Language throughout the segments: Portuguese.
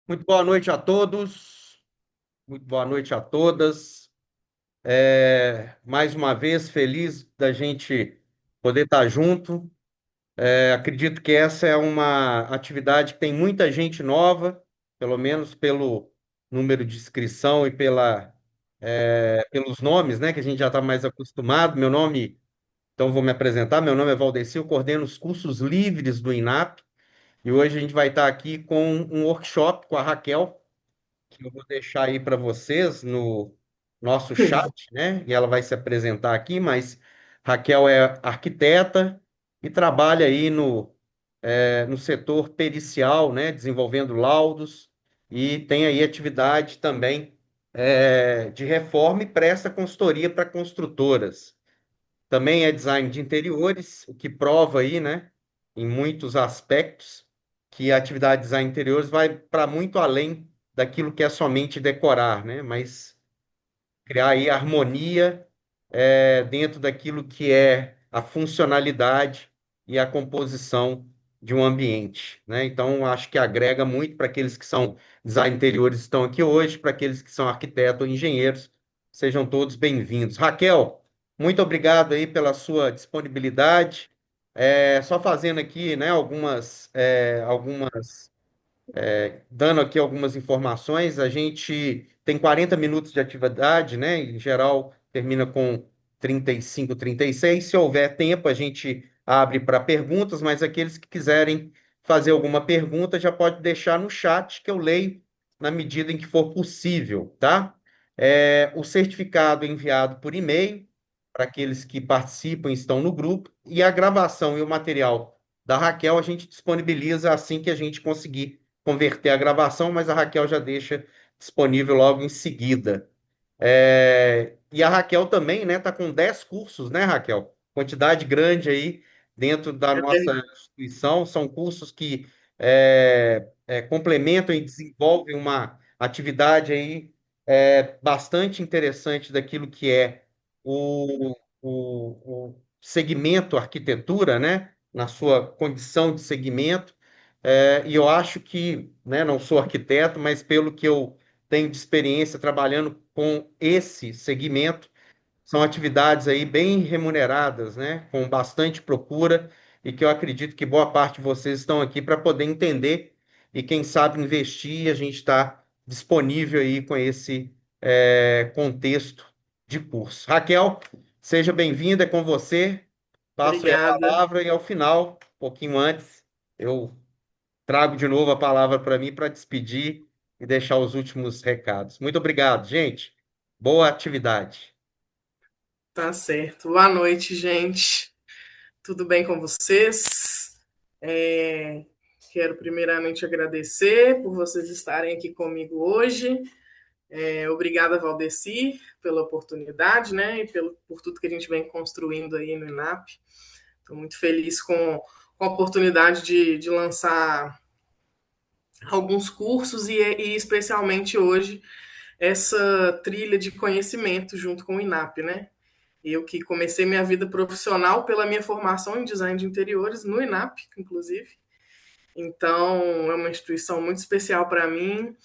Muito boa noite a todos, muito boa noite a todas. Mais uma vez, feliz da gente poder estar junto. Acredito que essa é uma atividade que tem muita gente nova, pelo menos pelo número de inscrição e pelos nomes, né, que a gente já está mais acostumado. Então vou me apresentar. Meu nome é Valdeci, eu coordeno os cursos livres do INAP e hoje a gente vai estar aqui com um workshop com a Raquel que eu vou deixar aí para vocês no nosso chat, né? E ela vai se apresentar aqui, mas Raquel é arquiteta e trabalha aí no setor pericial, né? Desenvolvendo laudos e tem aí atividade também de reforma e presta consultoria para construtoras. Também é design de interiores, o que prova aí, né, em muitos aspectos, que a atividade de design de interiores vai para muito além daquilo que é somente decorar, né, mas criar aí harmonia dentro daquilo que é a funcionalidade e a composição de um ambiente, né? Então, acho que agrega muito para aqueles que são design interiores que estão aqui hoje, para aqueles que são arquitetos ou engenheiros, sejam todos bem-vindos. Raquel, muito obrigado aí pela sua disponibilidade. Só fazendo aqui, né, algumas dando aqui algumas informações, a gente tem 40 minutos de atividade, né? Em geral, termina com 35, 36. Se houver tempo, a gente abre para perguntas, mas aqueles que quiserem fazer alguma pergunta já pode deixar no chat que eu leio na medida em que for possível, tá? O certificado é enviado por e-mail para aqueles que participam e estão no grupo, e a gravação e o material da Raquel a gente disponibiliza assim que a gente conseguir converter a gravação, mas a Raquel já deixa disponível logo em seguida. E a Raquel também, né, tá com 10 cursos, né, Raquel? Quantidade grande aí dentro da É nossa ver- instituição. São cursos que complementam e desenvolvem uma atividade aí bastante interessante daquilo que é o segmento arquitetura, né, na sua condição de segmento. E eu acho que, né, não sou arquiteto, mas pelo que eu tenho de experiência trabalhando com esse segmento, são atividades aí bem remuneradas, né, com bastante procura e que eu acredito que boa parte de vocês estão aqui para poder entender e quem sabe investir, a gente está disponível aí com esse contexto de curso. Raquel, seja bem-vinda, é com você. Passo aí a Obrigada. palavra e ao final, um pouquinho antes, eu trago de novo a palavra para mim para despedir e deixar os últimos recados. Muito obrigado, gente. Boa atividade. Tá certo. Boa noite, gente. Tudo bem com vocês? É, Quero primeiramente agradecer por vocês estarem aqui comigo hoje. Obrigada, Valdeci, pela oportunidade, né? E por tudo que a gente vem construindo aí no INAP. Estou muito feliz com a oportunidade de lançar alguns cursos e especialmente hoje essa trilha de conhecimento junto com o INAP, né? Eu que comecei minha vida profissional pela minha formação em design de interiores, no INAP, inclusive. Então, é uma instituição muito especial para mim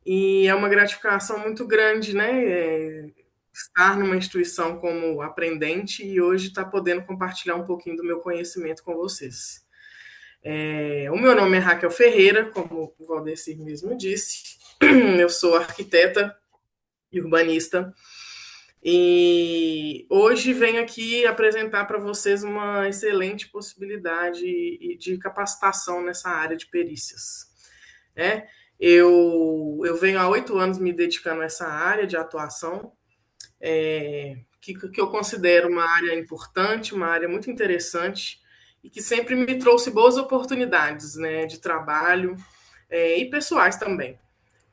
e é uma gratificação muito grande, né? Estar numa instituição como aprendente e hoje estar podendo compartilhar um pouquinho do meu conhecimento com vocês. O meu nome é Raquel Ferreira, como o Valdecir mesmo disse. Eu sou arquiteta e urbanista. E hoje venho aqui apresentar para vocês uma excelente possibilidade de capacitação nessa área de perícias. Né? Eu venho há 8 anos me dedicando a essa área de atuação, que eu considero uma área importante, uma área muito interessante e que sempre me trouxe boas oportunidades, né, de trabalho e pessoais também.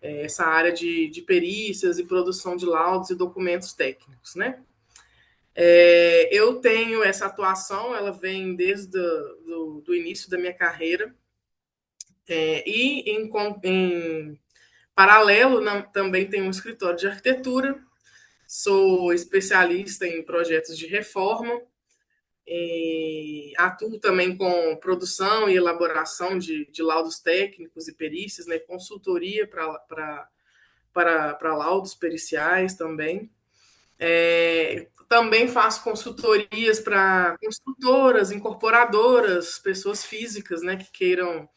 Essa área de perícias e produção de laudos e documentos técnicos, né? Eu tenho essa atuação, ela vem desde do início da minha carreira, em paralelo também tenho um escritório de arquitetura, sou especialista em projetos de reforma Atuo também com produção e elaboração de laudos técnicos e perícias, né, consultoria para laudos periciais também. Também faço consultorias para construtoras, incorporadoras, pessoas físicas, né, que queiram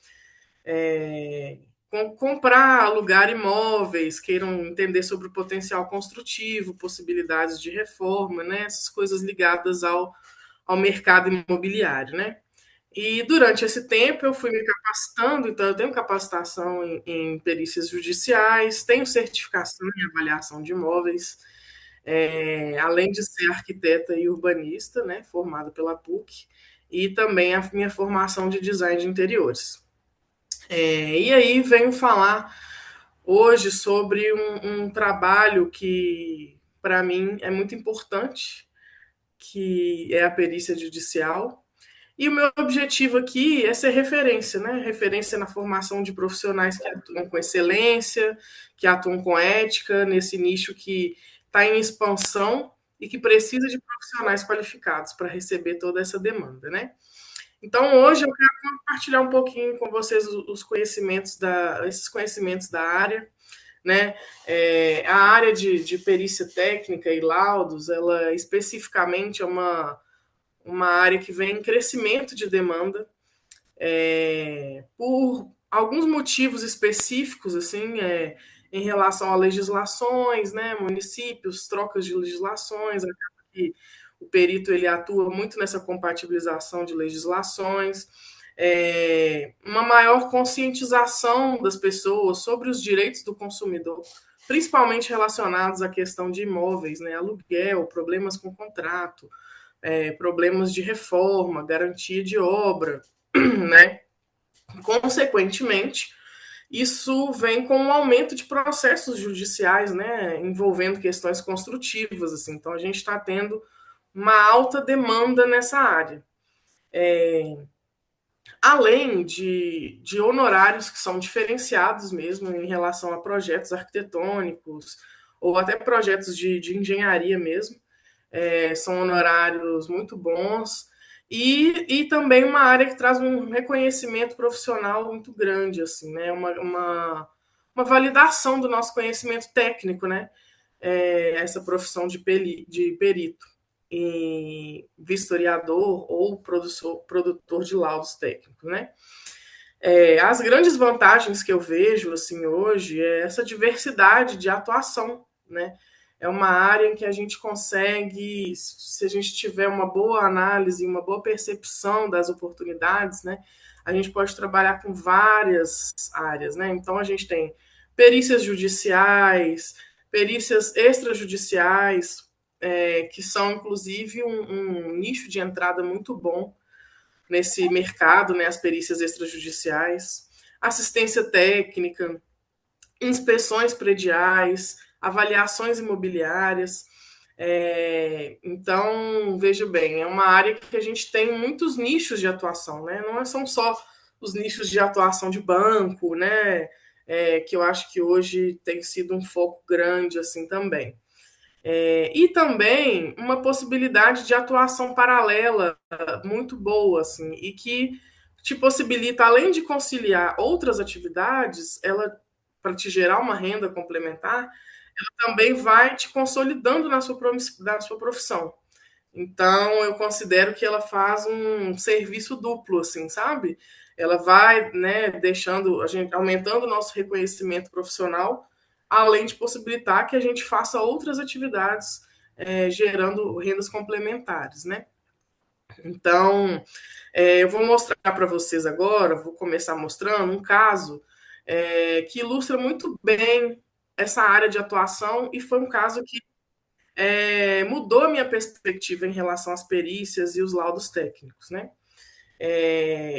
comprar, alugar imóveis, queiram entender sobre o potencial construtivo, possibilidades de reforma, né, essas coisas ligadas ao mercado imobiliário, né? E durante esse tempo eu fui me capacitando, então eu tenho capacitação em perícias judiciais, tenho certificação em avaliação de imóveis, além de ser arquiteta e urbanista, né, formada pela PUC, e também a minha formação de design de interiores. E aí venho falar hoje sobre um trabalho que, para mim, é muito importante, que é a perícia judicial. E o meu objetivo aqui é ser referência, né? Referência na formação de profissionais que atuam com excelência, que atuam com ética, nesse nicho que está em expansão e que precisa de profissionais qualificados para receber toda essa demanda, né? Então, hoje eu quero compartilhar um pouquinho com vocês os conhecimentos esses conhecimentos da área, né? A área de perícia técnica e laudos, ela especificamente é uma área que vem em crescimento de demanda, por alguns motivos específicos, assim, em relação a legislações, né, municípios, trocas de legislações, acaba que o perito ele atua muito nessa compatibilização de legislações, uma maior conscientização das pessoas sobre os direitos do consumidor, principalmente relacionados à questão de imóveis, né, aluguel, problemas com contrato, problemas de reforma, garantia de obra, né? Consequentemente, isso vem com um aumento de processos judiciais, né, envolvendo questões construtivas, assim. Então, a gente está tendo uma alta demanda nessa área. Além de honorários que são diferenciados mesmo em relação a projetos arquitetônicos ou até projetos de engenharia mesmo, são honorários muito bons, e também uma área que traz um reconhecimento profissional muito grande, assim, né? Uma validação do nosso conhecimento técnico, né? Essa profissão de perito, e vistoriador ou produtor de laudos técnicos, né? As grandes vantagens que eu vejo assim hoje é essa diversidade de atuação, né? É uma área em que a gente consegue, se a gente tiver uma boa análise, uma boa percepção das oportunidades, né? A gente pode trabalhar com várias áreas, né? Então a gente tem perícias judiciais, perícias extrajudiciais, que são inclusive um nicho de entrada muito bom nesse mercado, né, as perícias extrajudiciais, assistência técnica, inspeções prediais, avaliações imobiliárias. Então, veja bem, é uma área que a gente tem muitos nichos de atuação, né? Não são só os nichos de atuação de banco, né? Que eu acho que hoje tem sido um foco grande assim também. E também uma possibilidade de atuação paralela muito boa, assim, e que te possibilita, além de conciliar outras atividades, ela para te gerar uma renda complementar, ela também vai te consolidando na sua profissão. Então, eu considero que ela faz um serviço duplo, assim, sabe? Ela vai, né, deixando a gente, aumentando o nosso reconhecimento profissional, além de possibilitar que a gente faça outras atividades, gerando rendas complementares, né? Então, eu vou mostrar para vocês agora, vou começar mostrando um caso que ilustra muito bem essa área de atuação e foi um caso que mudou a minha perspectiva em relação às perícias e os laudos técnicos, né?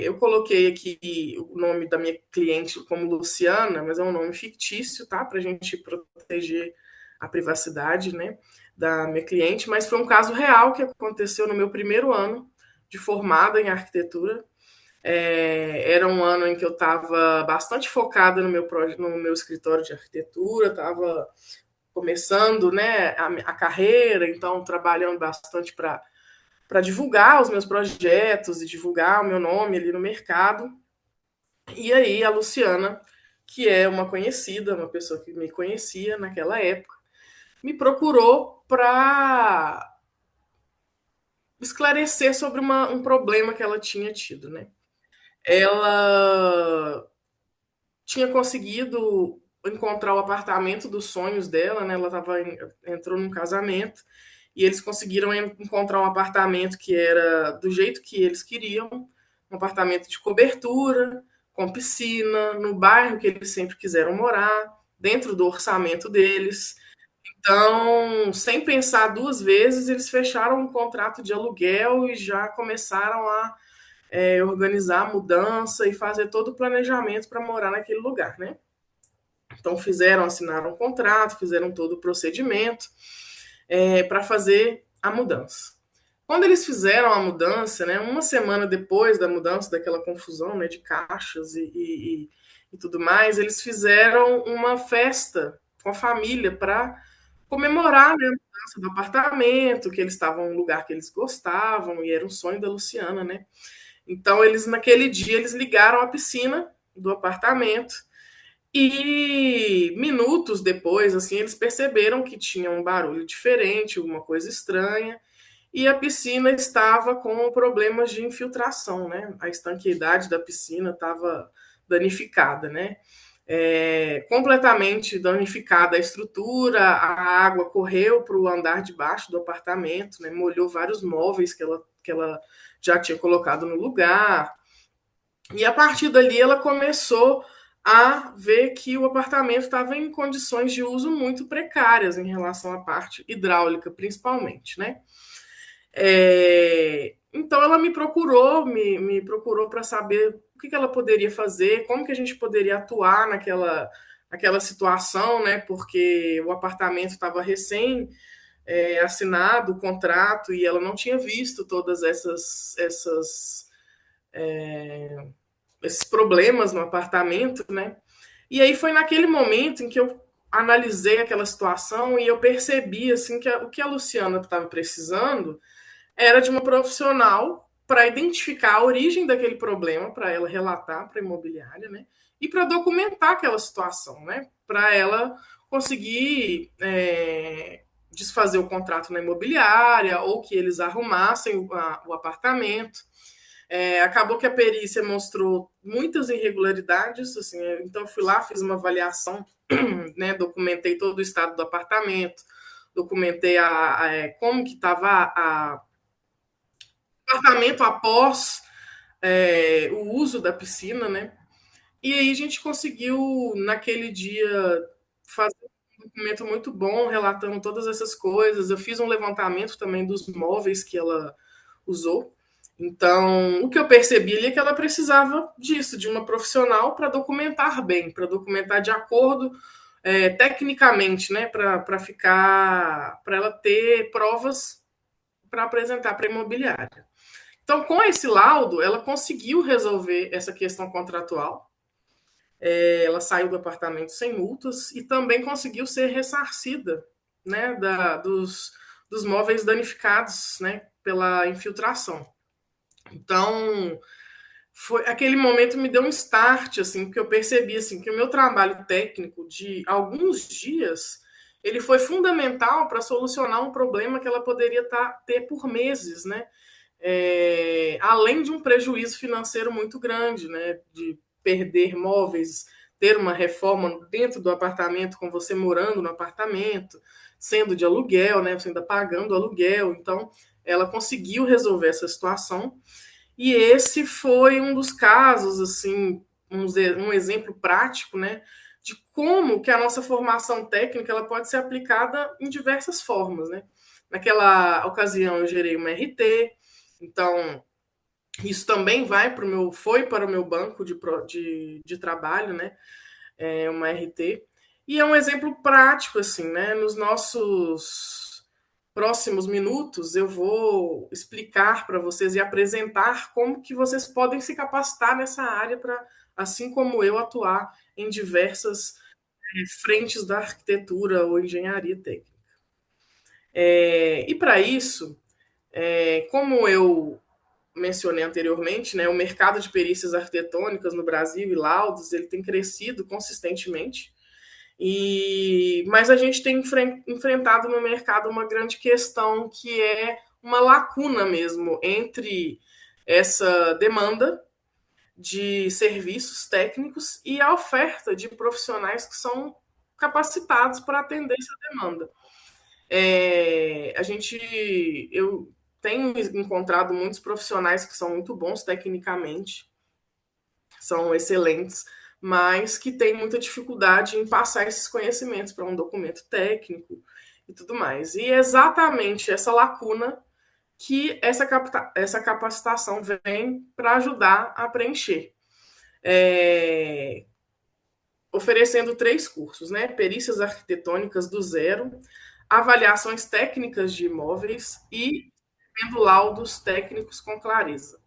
Eu coloquei aqui o nome da minha cliente como Luciana, mas é um nome fictício, tá? Para a gente proteger a privacidade, né, da minha cliente. Mas foi um caso real que aconteceu no meu primeiro ano de formada em arquitetura. Era um ano em que eu estava bastante focada no meu escritório de arquitetura, estava começando, né, a carreira, então trabalhando bastante para para divulgar os meus projetos e divulgar o meu nome ali no mercado. E aí a Luciana, que é uma conhecida, uma pessoa que me conhecia naquela época, me procurou para esclarecer sobre um problema que ela tinha tido, né? Ela tinha conseguido encontrar o apartamento dos sonhos dela, né? Ela entrou num casamento e eles conseguiram encontrar um apartamento que era do jeito que eles queriam, um apartamento de cobertura, com piscina, no bairro que eles sempre quiseram morar, dentro do orçamento deles. Então, sem pensar duas vezes, eles fecharam um contrato de aluguel e já começaram a organizar a mudança e fazer todo o planejamento para morar naquele lugar, né? Então assinaram um contrato, fizeram todo o procedimento para fazer a mudança. Quando eles fizeram a mudança, né, uma semana depois da mudança, daquela confusão, né, de caixas e tudo mais, eles fizeram uma festa com a família para comemorar, né, a mudança do apartamento, que eles estavam em um lugar que eles gostavam e era um sonho da Luciana, né? Então eles naquele dia eles ligaram a piscina do apartamento e minutos depois, assim, eles perceberam que tinha um barulho diferente, alguma coisa estranha, e a piscina estava com problemas de infiltração, né? A estanqueidade da piscina estava danificada, né? Completamente danificada a estrutura, a água correu para o andar de baixo do apartamento, né? Molhou vários móveis que ela já tinha colocado no lugar. E a partir dali ela começou a ver que o apartamento estava em condições de uso muito precárias em relação à parte hidráulica, principalmente, né? Então ela me procurou para saber o que ela poderia fazer, como que a gente poderia atuar naquela situação, né? Porque o apartamento estava recém assinado o contrato e ela não tinha visto todas esses problemas no apartamento, né? E aí foi naquele momento em que eu analisei aquela situação e eu percebi assim que o que a Luciana estava precisando era de uma profissional para identificar a origem daquele problema, para ela relatar para a imobiliária, né? E para documentar aquela situação, né? Para ela conseguir desfazer o contrato na imobiliária ou que eles arrumassem o apartamento. Acabou que a perícia mostrou muitas irregularidades, assim, então eu fui lá, fiz uma avaliação, né, documentei todo o estado do apartamento, documentei como que estava o apartamento após o uso da piscina, né? E aí a gente conseguiu, naquele dia, fazer um documento muito bom, relatando todas essas coisas. Eu fiz um levantamento também dos móveis que ela usou. Então, o que eu percebi ali é que ela precisava disso, de uma profissional para documentar bem, para documentar de acordo tecnicamente, né, para ela ter provas para apresentar para a imobiliária. Então, com esse laudo, ela conseguiu resolver essa questão contratual. Ela saiu do apartamento sem multas e também conseguiu ser ressarcida, né, dos móveis danificados, né, pela infiltração. Então, foi aquele momento me deu um start, assim, porque eu percebi assim que o meu trabalho técnico de alguns dias ele foi fundamental para solucionar um problema que ela poderia ter por meses, né? Além de um prejuízo financeiro muito grande, né? De perder móveis, ter uma reforma dentro do apartamento, com você morando no apartamento, sendo de aluguel, né? Você ainda pagando aluguel. Então, ela conseguiu resolver essa situação e esse foi um dos casos, assim, um exemplo prático, né, de como que a nossa formação técnica ela pode ser aplicada em diversas formas, né? Naquela ocasião eu gerei uma RT, então isso também foi para o meu banco de trabalho, né? Uma RT. E é um exemplo prático, assim, né? Nos nossos próximos minutos eu vou explicar para vocês e apresentar como que vocês podem se capacitar nessa área para, assim como eu, atuar em diversas frentes da arquitetura ou engenharia técnica. E para isso, Como eu mencionei anteriormente, né, o mercado de perícias arquitetônicas no Brasil e laudos, ele tem crescido consistentemente. Mas a gente tem enfrentado no mercado uma grande questão que é uma lacuna mesmo entre essa demanda de serviços técnicos e a oferta de profissionais que são capacitados para atender essa demanda. Eu tenho encontrado muitos profissionais que são muito bons tecnicamente, são excelentes, mas que têm muita dificuldade em passar esses conhecimentos para um documento técnico e tudo mais. E é exatamente essa lacuna que essa capacitação vem para ajudar a preencher. É, Oferecendo 3 cursos, né? Perícias arquitetônicas do zero, avaliações técnicas de imóveis e tendo laudos técnicos com clareza.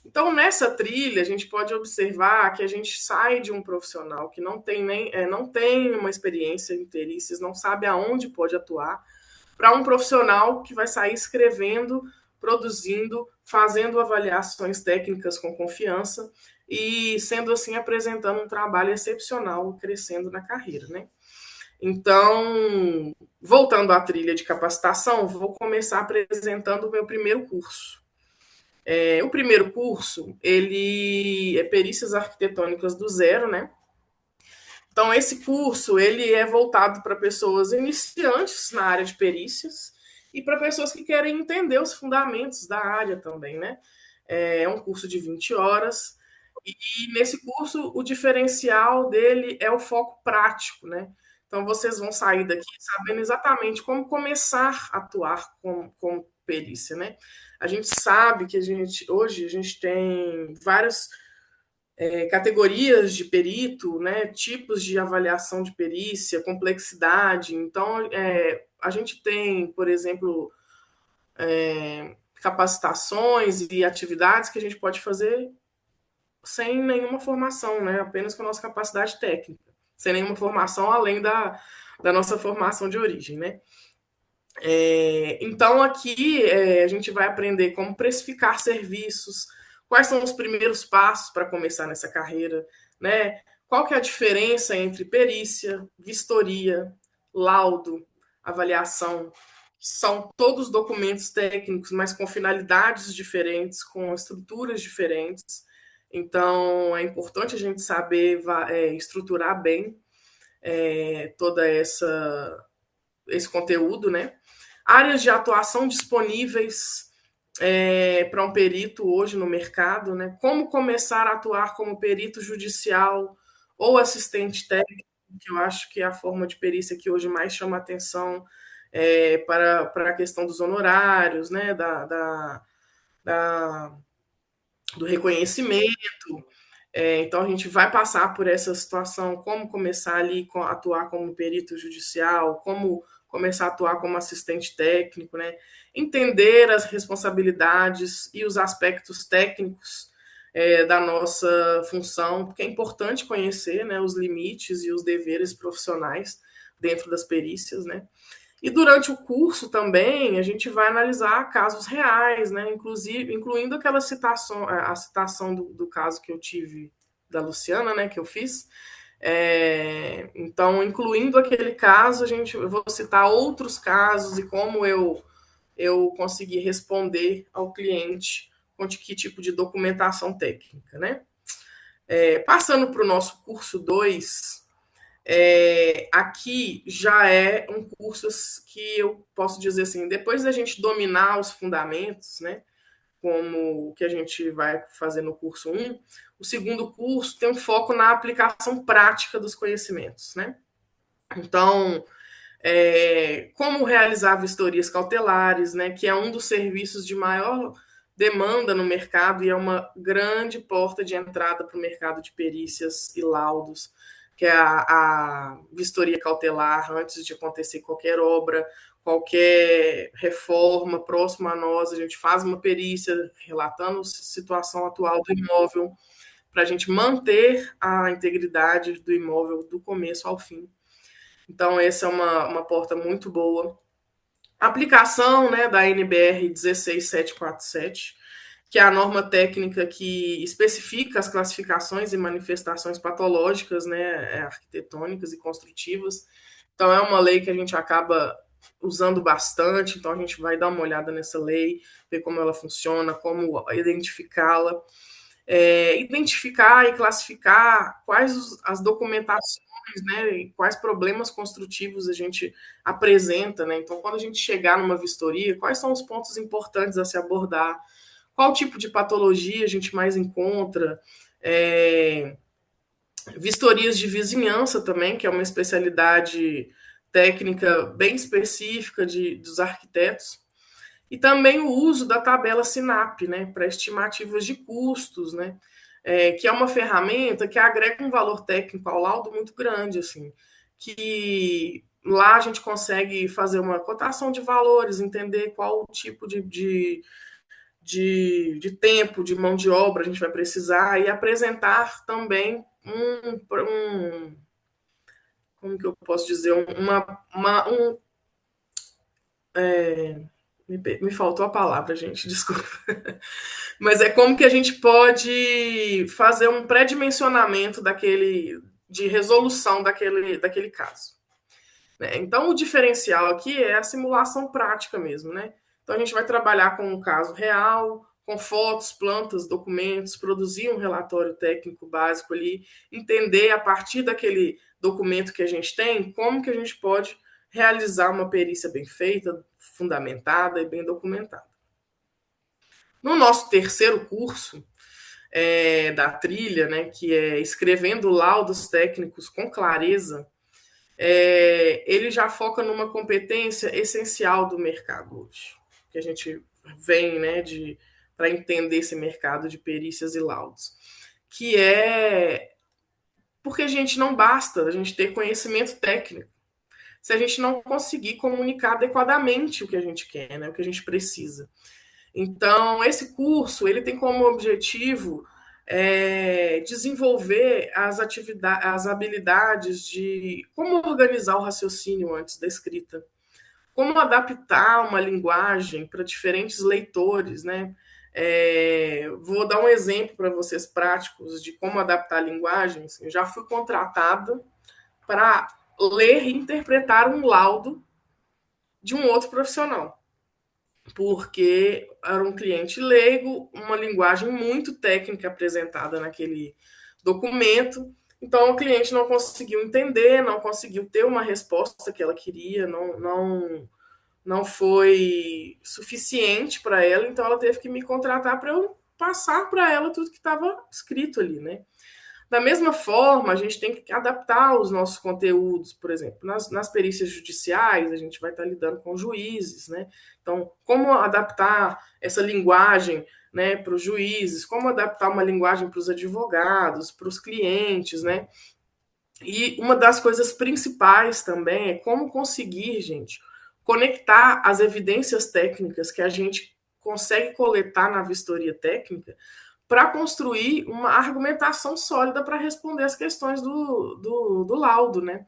Então, nessa trilha, a gente pode observar que a gente sai de um profissional que não tem uma experiência em perícias, não sabe aonde pode atuar, para um profissional que vai sair escrevendo, produzindo, fazendo avaliações técnicas com confiança e, sendo assim, apresentando um trabalho excepcional, crescendo na carreira, né? Então, voltando à trilha de capacitação, vou começar apresentando o meu primeiro curso. O primeiro curso, ele é perícias arquitetônicas do zero, né? Então, esse curso, ele é voltado para pessoas iniciantes na área de perícias e para pessoas que querem entender os fundamentos da área também, né? É um curso de 20 horas e nesse curso o diferencial dele é o foco prático, né? Então, vocês vão sair daqui sabendo exatamente como começar a atuar com perícia, né? A gente sabe que hoje a gente tem várias categorias de perito, né, tipos de avaliação de perícia, complexidade. Então, a gente tem, por exemplo, capacitações e atividades que a gente pode fazer sem nenhuma formação, né, apenas com a nossa capacidade técnica, sem nenhuma formação além da nossa formação de origem, né? Então, aqui a gente vai aprender como precificar serviços, quais são os primeiros passos para começar nessa carreira, né? Qual que é a diferença entre perícia, vistoria, laudo, avaliação? São todos documentos técnicos, mas com finalidades diferentes, com estruturas diferentes. Então, é importante a gente saber estruturar bem toda esse conteúdo, né? Áreas de atuação disponíveis para um perito hoje no mercado, né? Como começar a atuar como perito judicial ou assistente técnico, que eu acho que é a forma de perícia que hoje mais chama atenção para a questão dos honorários, né? Da, do reconhecimento. Então, a gente vai passar por essa situação, como começar ali a atuar como perito judicial, como começar a atuar como assistente técnico, né? Entender as responsabilidades e os aspectos técnicos da nossa função, porque é importante conhecer, né, os limites e os deveres profissionais dentro das perícias, né? E durante o curso também a gente vai analisar casos reais, né? Inclusive, incluindo aquela citação, a citação do caso que eu tive da Luciana, né? Que eu fiz. Então, incluindo aquele caso, eu vou citar outros casos e como eu consegui responder ao cliente com que tipo de documentação técnica, né? Passando para o nosso curso 2, aqui já é um curso que eu posso dizer assim, depois da gente dominar os fundamentos, né, como o que a gente vai fazer no curso 1, o segundo curso tem um foco na aplicação prática dos conhecimentos, né? Então, como realizar vistorias cautelares, né, que é um dos serviços de maior demanda no mercado e é uma grande porta de entrada para o mercado de perícias e laudos, que é a vistoria cautelar antes de acontecer qualquer obra, qualquer reforma próxima a nós, a gente faz uma perícia relatando a situação atual do imóvel para a gente manter a integridade do imóvel do começo ao fim. Então, essa é uma porta muito boa. Aplicação, né, da NBR 16747, que é a norma técnica que especifica as classificações e manifestações patológicas, né, arquitetônicas e construtivas. Então, é uma lei que a gente acaba usando bastante, então a gente vai dar uma olhada nessa lei, ver como ela funciona, como identificá-la, identificar e classificar quais as documentações, né, e quais problemas construtivos a gente apresenta, né? Então, quando a gente chegar numa vistoria, quais são os pontos importantes a se abordar, qual tipo de patologia a gente mais encontra, é, vistorias de vizinhança também, que é uma especialidade técnica bem específica dos arquitetos, e também o uso da tabela SINAP, né, para estimativas de custos, né, que é uma ferramenta que agrega um valor técnico ao laudo muito grande, assim, que lá a gente consegue fazer uma cotação de valores, entender qual o tipo de tempo, de mão de obra a gente vai precisar e apresentar também como que eu posso dizer, me faltou a palavra, gente, desculpa. Mas é como que a gente pode fazer um pré-dimensionamento de resolução daquele caso. Né? Então, o diferencial aqui é a simulação prática mesmo, né? Então, a gente vai trabalhar com um caso real, com fotos, plantas, documentos, produzir um relatório técnico básico ali, entender a partir daquele documento que a gente tem, como que a gente pode realizar uma perícia bem feita, fundamentada e bem documentada. No nosso terceiro curso da trilha, né, que é escrevendo laudos técnicos com clareza, ele já foca numa competência essencial do mercado hoje, que a gente vem, né, para entender esse mercado de perícias e laudos, que é porque a gente não basta a gente ter conhecimento técnico se a gente não conseguir comunicar adequadamente o que a gente quer, né, o que a gente precisa. Então, esse curso ele tem como objetivo desenvolver as habilidades de como organizar o raciocínio antes da escrita, como adaptar uma linguagem para diferentes leitores, né? Vou dar um exemplo para vocês práticos de como adaptar linguagens. Eu já fui contratada para ler e interpretar um laudo de um outro profissional, porque era um cliente leigo, uma linguagem muito técnica apresentada naquele documento. Então, o cliente não conseguiu entender, não conseguiu ter uma resposta que ela queria, não foi suficiente para ela, então ela teve que me contratar para eu passar para ela tudo que estava escrito ali, né? Da mesma forma, a gente tem que adaptar os nossos conteúdos, por exemplo, nas perícias judiciais, a gente vai estar lidando com juízes, né? Então, como adaptar essa linguagem, né, para os juízes, como adaptar uma linguagem para os advogados, para os clientes, né? E uma das coisas principais também é como conseguir, gente, conectar as evidências técnicas que a gente consegue coletar na vistoria técnica para construir uma argumentação sólida para responder as questões do laudo, né?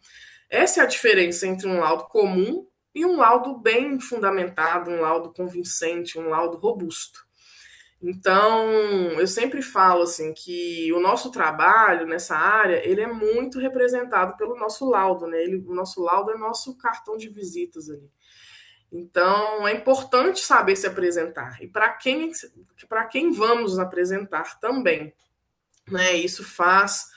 Essa é a diferença entre um laudo comum e um laudo bem fundamentado, um laudo convincente, um laudo robusto. Então, eu sempre falo assim que o nosso trabalho nessa área, ele é muito representado pelo nosso laudo, né? O nosso laudo é nosso cartão de visitas ali. Então, é importante saber se apresentar. E para quem vamos apresentar também, né? Isso faz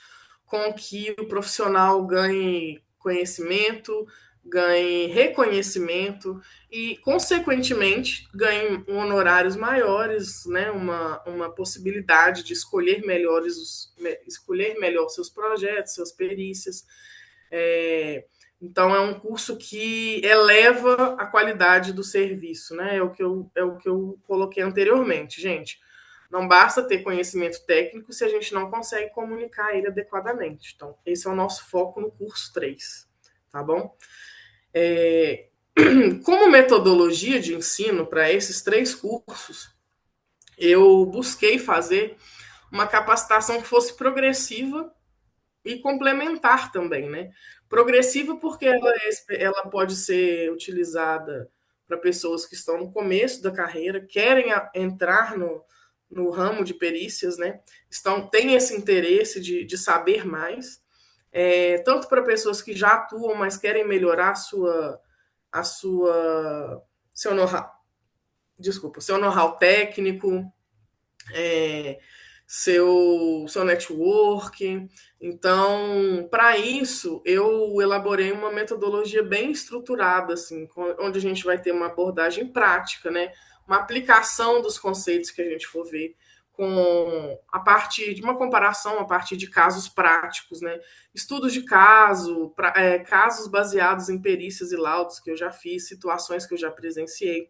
com que o profissional ganhe conhecimento, ganhe reconhecimento e, consequentemente, ganhe honorários maiores, né? Uma possibilidade de escolher melhor seus projetos, suas perícias. Então, é um curso que eleva a qualidade do serviço, né? É o que eu coloquei anteriormente, gente. Não basta ter conhecimento técnico se a gente não consegue comunicar ele adequadamente. Então, esse é o nosso foco no curso 3, tá bom? Como metodologia de ensino para esses 3 cursos, eu busquei fazer uma capacitação que fosse progressiva e complementar também, né? Progressiva porque ela pode ser utilizada para pessoas que estão no começo da carreira, querem entrar no ramo de perícias, né? Têm esse interesse de saber mais, tanto para pessoas que já atuam, mas querem melhorar a sua seu know-how, desculpa, seu know-how técnico, é, seu network. Então, para isso, eu elaborei uma metodologia bem estruturada, assim, onde a gente vai ter uma abordagem prática, né? Uma aplicação dos conceitos que a gente for ver, a partir de uma comparação a partir de casos práticos, né? Estudos de caso, casos baseados em perícias e laudos que eu já fiz, situações que eu já presenciei,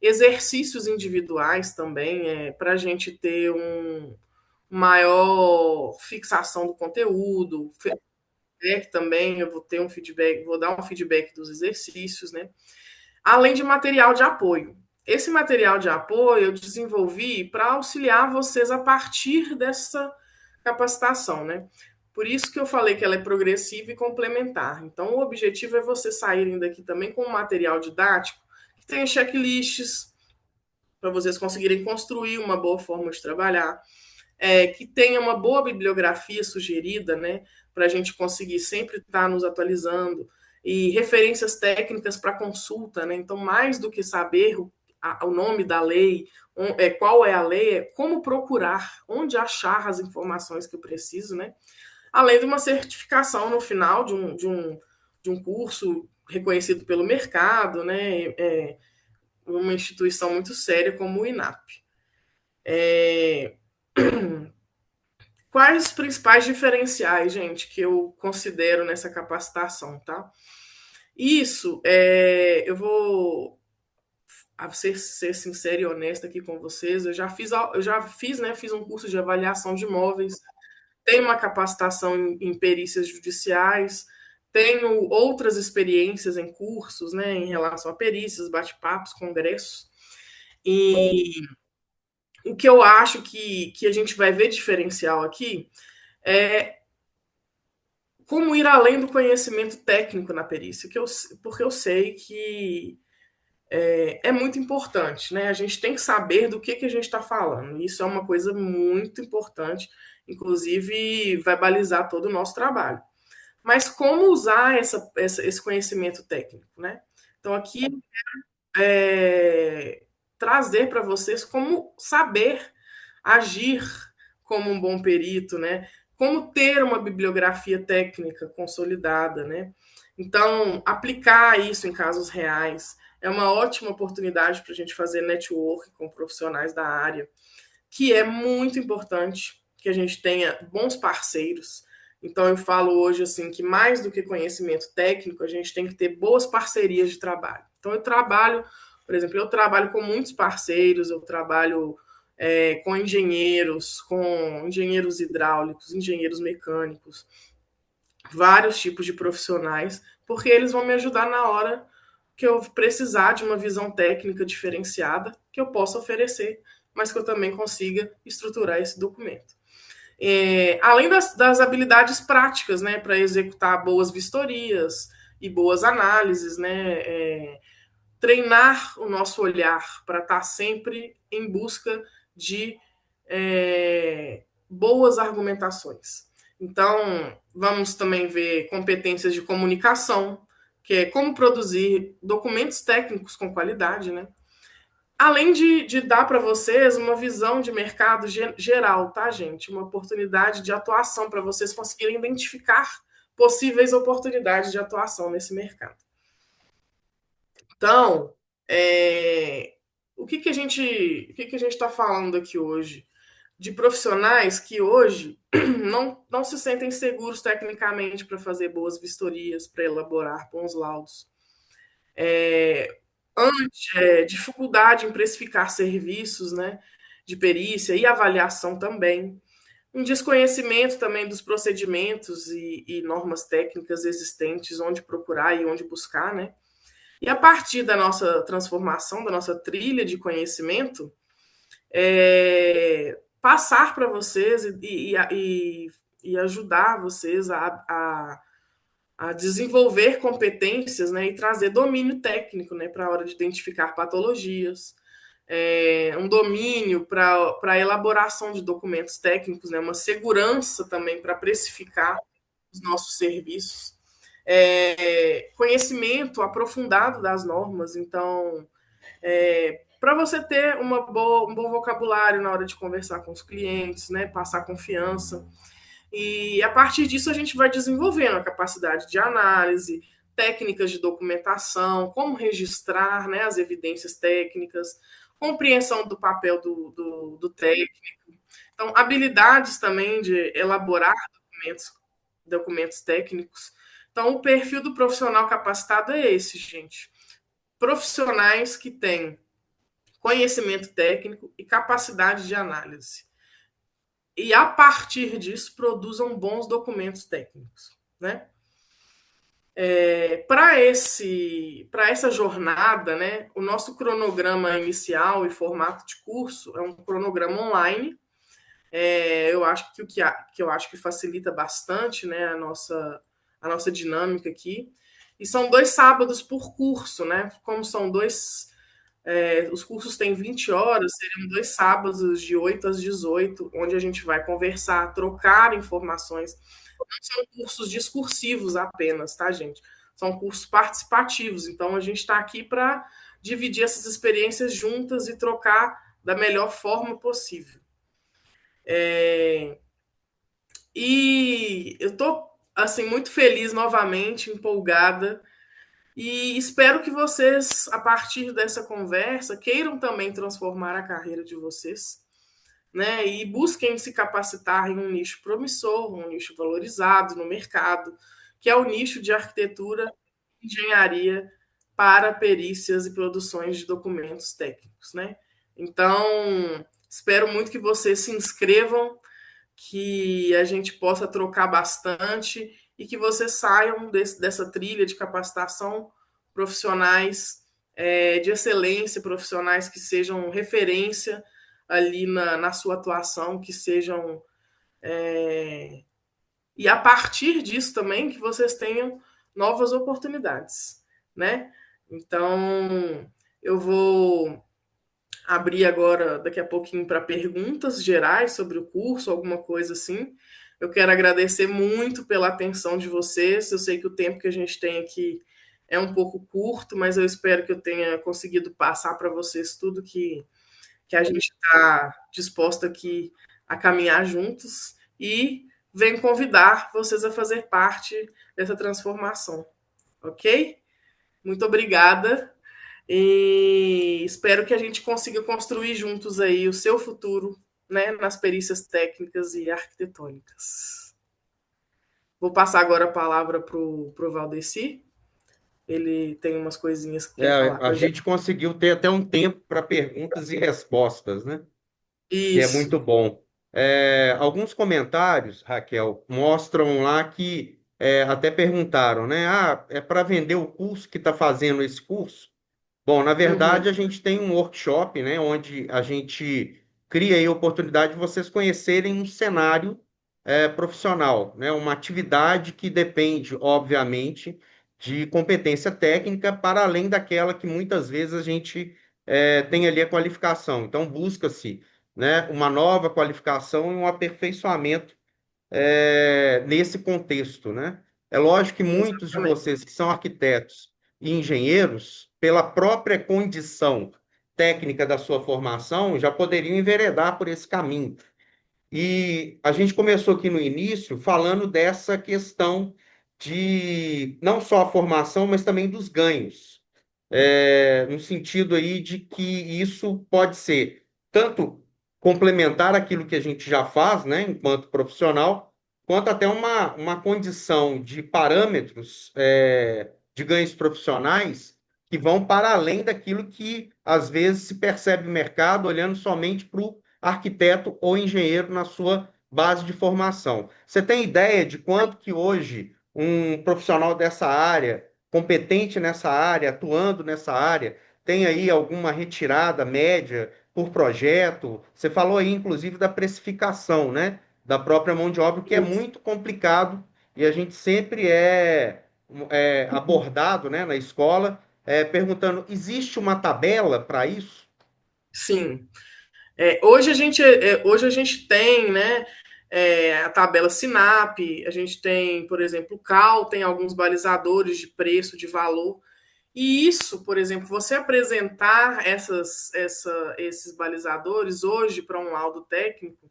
exercícios individuais também, para a gente ter maior fixação do conteúdo, feedback também, eu vou ter um feedback, vou dar um feedback dos exercícios, né? Além de material de apoio. Esse material de apoio eu desenvolvi para auxiliar vocês a partir dessa capacitação, né? Por isso que eu falei que ela é progressiva e complementar. Então, o objetivo é vocês saírem daqui também com um material didático que tenha checklists para vocês conseguirem construir uma boa forma de trabalhar, que tenha uma boa bibliografia sugerida, né, para a gente conseguir sempre estar nos atualizando, e referências técnicas para consulta, né? Então, mais do que saber o nome da lei, qual é a lei, é como procurar, onde achar as informações que eu preciso, né? Além de uma certificação no final de um curso reconhecido pelo mercado, né? Uma instituição muito séria como o INAP. Quais os principais diferenciais, gente, que eu considero nessa capacitação, tá? Isso, eu vou ser sincera e honesta aqui com vocês. Né, fiz um curso de avaliação de imóveis, tenho uma capacitação em perícias judiciais, tenho outras experiências em cursos, né, em relação a perícias, bate-papos, congressos. E o que eu acho que a gente vai ver diferencial aqui é como ir além do conhecimento técnico na perícia, porque eu sei que é muito importante, né? A gente tem que saber do que a gente está falando. Isso é uma coisa muito importante, inclusive vai balizar todo o nosso trabalho. Mas como usar esse conhecimento técnico, né? Então, aqui trazer para vocês como saber agir como um bom perito, né? Como ter uma bibliografia técnica consolidada, né? Então, aplicar isso em casos reais é uma ótima oportunidade para a gente fazer network com profissionais da área, que é muito importante que a gente tenha bons parceiros. Então, eu falo hoje assim que mais do que conhecimento técnico, a gente tem que ter boas parcerias de trabalho. Então, por exemplo, eu trabalho com muitos parceiros, eu trabalho com engenheiros hidráulicos, engenheiros mecânicos, vários tipos de profissionais, porque eles vão me ajudar na hora que eu precisar de uma visão técnica diferenciada que eu possa oferecer, mas que eu também consiga estruturar esse documento. Além das habilidades práticas, né, para executar boas vistorias e boas análises, né, treinar o nosso olhar para estar sempre em busca de boas argumentações. Então, vamos também ver competências de comunicação, que é como produzir documentos técnicos com qualidade, né? Além de dar para vocês uma visão de mercado geral, tá, gente? Uma oportunidade de atuação para vocês conseguirem identificar possíveis oportunidades de atuação nesse mercado. Então, o que a gente está falando aqui hoje? De profissionais que hoje não se sentem seguros tecnicamente para fazer boas vistorias, para elaborar bons laudos. Dificuldade em precificar serviços, né, de perícia e avaliação também. Um desconhecimento também dos procedimentos e normas técnicas existentes, onde procurar e onde buscar, né? E a partir da nossa transformação, da nossa trilha de conhecimento, passar para vocês e ajudar vocês a a desenvolver competências, né, e trazer domínio técnico, né, para a hora de identificar patologias, um domínio para a elaboração de documentos técnicos, né, uma segurança também para precificar os nossos serviços, conhecimento aprofundado das normas. Então, para você ter um bom vocabulário na hora de conversar com os clientes, né, passar confiança. E a partir disso a gente vai desenvolvendo a capacidade de análise, técnicas de documentação, como registrar, né, as evidências técnicas, compreensão do papel do técnico. Então, habilidades também de elaborar documentos técnicos. Então, o perfil do profissional capacitado é esse, gente. Profissionais que têm conhecimento técnico e capacidade de análise. E, a partir disso, produzam bons documentos técnicos, né? Para essa jornada, né, o nosso cronograma inicial e formato de curso é um cronograma online. Eu acho que que eu acho que facilita bastante, né, a nossa dinâmica aqui. E são 2 sábados por curso, né? Como são os cursos têm 20 horas, seriam 2 sábados de 8 às 18, onde a gente vai conversar, trocar informações. Não são cursos discursivos apenas, tá, gente? São cursos participativos. Então, a gente está aqui para dividir essas experiências juntas e trocar da melhor forma possível. E eu estou assim muito feliz novamente, empolgada, e espero que vocês, a partir dessa conversa, queiram também transformar a carreira de vocês, né? E busquem se capacitar em um nicho promissor, um nicho valorizado no mercado, que é o nicho de arquitetura e engenharia para perícias e produções de documentos técnicos, né? Então, espero muito que vocês se inscrevam, que a gente possa trocar bastante e que vocês saiam dessa trilha de capacitação profissionais de excelência, profissionais que sejam referência ali na sua atuação, que sejam. E a partir disso também que vocês tenham novas oportunidades, né? Então, eu vou abrir agora, daqui a pouquinho, para perguntas gerais sobre o curso, alguma coisa assim. Eu quero agradecer muito pela atenção de vocês. Eu sei que o tempo que a gente tem aqui é um pouco curto, mas eu espero que eu tenha conseguido passar para vocês tudo que a gente está disposto aqui a caminhar juntos e venho convidar vocês a fazer parte dessa transformação, ok? Muito obrigada e espero que a gente consiga construir juntos aí o seu futuro, né, nas perícias técnicas e arquitetônicas. Vou passar agora a palavra para o Valdeci. Ele tem umas coisinhas que quer falar com A a gente. gente conseguiu ter até um tempo para perguntas e respostas, né? Que é Isso. muito bom. Alguns comentários, Raquel, mostram lá que até perguntaram, né? Ah, é para vender o curso que está fazendo esse curso? Bom, na Uhum. verdade, a gente tem um workshop, né, onde a gente cria aí a oportunidade de vocês conhecerem um cenário profissional, né, uma atividade que depende, obviamente, de competência técnica para além daquela que muitas vezes a gente tem ali a qualificação. Então, busca-se, né, uma nova qualificação e um aperfeiçoamento nesse contexto, né? É lógico que muitos de Exatamente. vocês que são arquitetos e engenheiros, pela própria condição técnica da sua formação, já poderiam enveredar por esse caminho. E a gente começou aqui no início falando dessa questão de não só a formação, mas também dos ganhos, no sentido aí de que isso pode ser tanto complementar aquilo que a gente já faz, né, enquanto profissional, quanto até uma condição de parâmetros, de ganhos profissionais que vão para além daquilo que às vezes se percebe no mercado olhando somente para o arquiteto ou engenheiro na sua base de formação. Você tem ideia de quanto que hoje um profissional dessa área competente nessa área, atuando nessa área, tem aí alguma retirada média por projeto? Você falou aí, inclusive, da precificação, né? Da própria mão de obra, que é muito complicado e a gente sempre abordado, né, na escola, perguntando: existe uma tabela para isso? Sim. Hoje a gente tem, né, a tabela Sinap, a gente tem, por exemplo, o CAL, tem alguns balizadores de preço, de valor. E isso, por exemplo, você apresentar esses balizadores hoje para um laudo técnico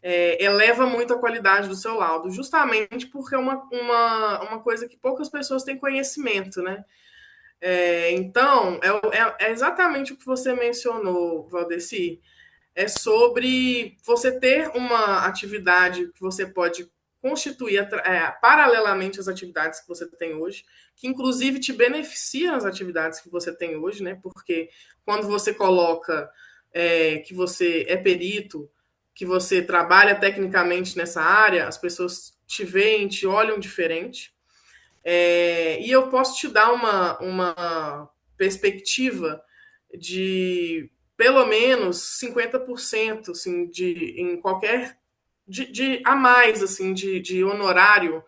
eleva muito a qualidade do seu laudo, justamente porque é uma coisa que poucas pessoas têm conhecimento, né? Então, é exatamente o que você mencionou, Valdeci, é sobre você ter uma atividade que você pode constituir paralelamente às atividades que você tem hoje, que inclusive te beneficia nas atividades que você tem hoje, né? Porque quando você coloca que você é perito, que você trabalha tecnicamente nessa área, as pessoas te veem, te olham diferente. E eu posso te dar uma perspectiva de pelo menos 50% assim, em qualquer a mais assim, de honorário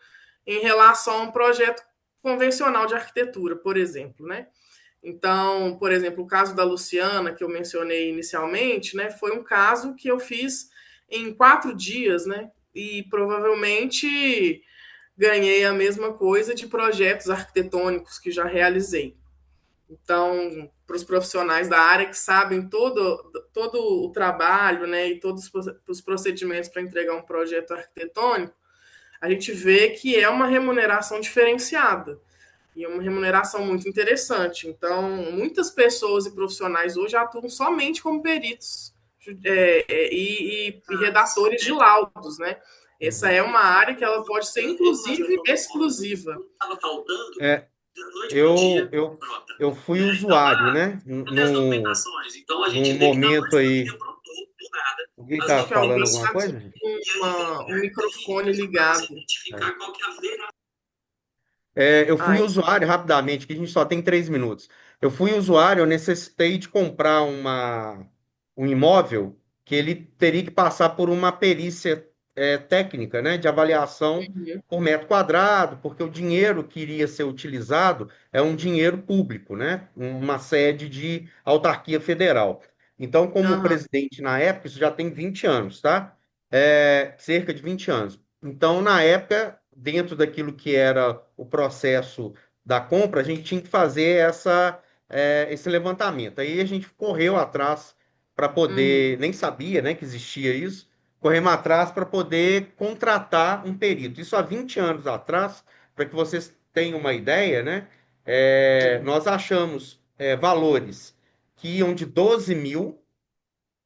em relação a um projeto convencional de arquitetura, por exemplo, né? Então, por exemplo, o caso da Luciana, que eu mencionei inicialmente, né, foi um caso que eu fiz em 4 dias, né? E provavelmente ganhei a mesma coisa de projetos arquitetônicos que já realizei. Então, para os profissionais da área que sabem todo o trabalho, né, e todos os procedimentos para entregar um projeto arquitetônico, a gente vê que é uma remuneração diferenciada e é uma remuneração muito interessante. Então, muitas pessoas e profissionais hoje atuam somente como peritos e redatores de laudos, né? Essa Uhum. é uma área que ela pode ser, inclusive, exclusiva. É, eu fui usuário, né? Num momento aí. Alguém Acho está que alguém falando alguma está coisa, gente? com um microfone ligado. É. Eu fui Ai, usuário rapidamente, que a gente só tem 3 minutos. Eu fui usuário, eu necessitei de comprar um imóvel que ele teria que passar por uma perícia técnica, né, de avaliação uhum, por metro quadrado, porque o dinheiro que iria ser utilizado é um dinheiro público, né, uma sede de autarquia federal. Então, como aham, presidente na época, isso já tem 20 anos, tá? Cerca de 20 anos. Então, na época, dentro daquilo que era o processo da compra, a gente tinha que fazer esse levantamento. Aí a gente correu atrás para uhum, poder, nem sabia, né, que existia isso, corremos atrás para poder contratar um perito. Isso há 20 anos atrás, para que vocês tenham uma ideia, né, nós achamos valores que iam de 12.000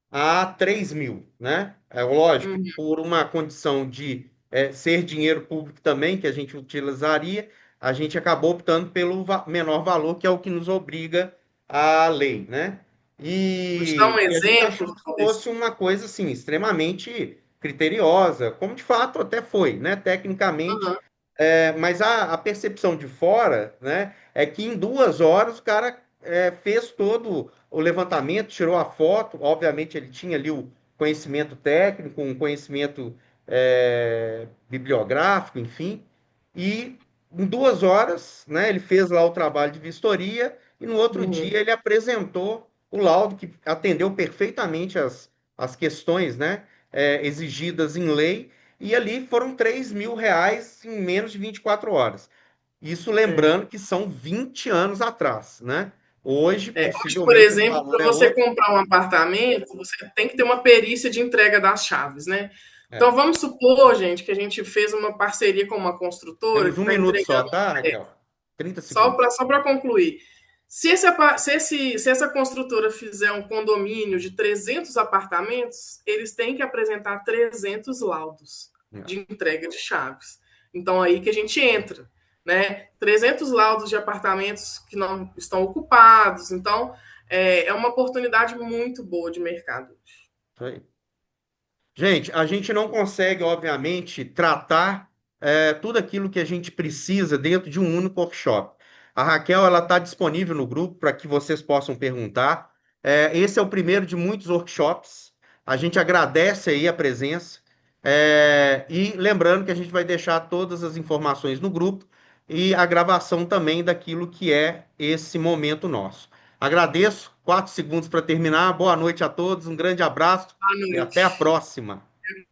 a 3.000, né? É lógico, uhum, por uma condição de ser dinheiro público também, que a gente utilizaria, a gente acabou optando pelo menor valor, que é o que nos obriga a lei, né? vou te dar um E a gente exemplo, achou que Valdeci. fosse uma coisa assim, extremamente criteriosa, como de fato até foi, né? Tecnicamente, Aham, mas a percepção de fora, né, é que em 2 horas o cara fez todo o levantamento, tirou a foto. Obviamente, ele tinha ali o conhecimento técnico, um conhecimento bibliográfico, enfim. E em 2 horas, né, ele fez lá o trabalho de vistoria e no outro uhum, dia ele apresentou o laudo que atendeu perfeitamente as questões, né, exigidas em lei e ali foram R$ 3.000 em menos de 24 horas. Isso é. lembrando que são 20 anos atrás, né? Hoje, Hoje, por possivelmente, esse exemplo, valor para é você outro. comprar um apartamento, você tem que ter uma perícia de entrega das chaves, né? Então, É. vamos supor, gente, que a gente fez uma parceria com uma construtora Temos que um está minuto só, entregando. tá, Raquel? 30 Só segundos. para concluir. Se essa construtora fizer um condomínio de 300 apartamentos, eles têm que apresentar 300 laudos É. de entrega de chaves. Então, aí que a gente entra, né? 300 laudos de apartamentos que não estão ocupados. Então, é uma oportunidade muito boa de mercado. Isso aí. Gente, a gente não consegue, obviamente, tratar tudo aquilo que a gente precisa dentro de um único workshop. A Raquel, ela está disponível no grupo para que vocês possam perguntar. Esse é o primeiro de muitos workshops. A gente agradece aí a presença. E lembrando que a gente vai deixar todas as informações no grupo. e a gravação também daquilo que é esse momento nosso. Agradeço, 4 segundos para terminar. Boa noite a todos, um grande abraço Boa e até a noite. próxima.